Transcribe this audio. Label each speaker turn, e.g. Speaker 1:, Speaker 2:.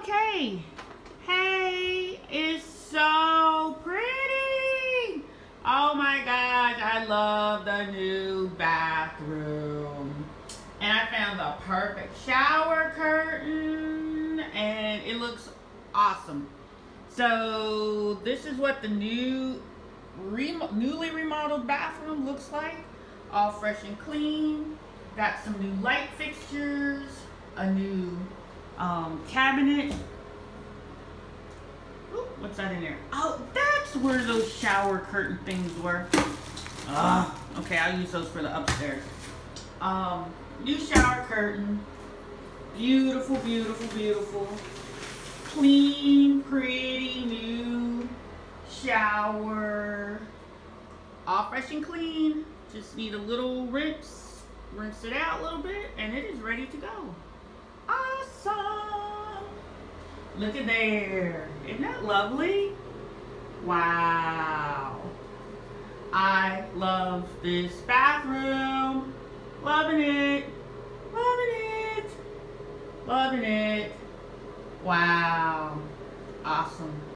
Speaker 1: Okay. Hey, it's so pretty. Oh my gosh, I love the new bathroom. And I found the perfect shower curtain and it looks awesome. So this is what the newly remodeled bathroom looks like. All fresh and clean. Got some new light fixtures, a new cabinet. Ooh, what's that in there? Oh, that's where those shower curtain things were. Okay, I'll use those for the upstairs. New shower curtain. Beautiful, beautiful, beautiful. Clean, pretty, new shower. All fresh and clean. Just need a little rinse. Rinse it out a little bit and it is ready to go. Awesome. Look at there. Isn't that lovely? Wow. I love this bathroom. Loving it. Loving it. Loving it. Wow. Awesome.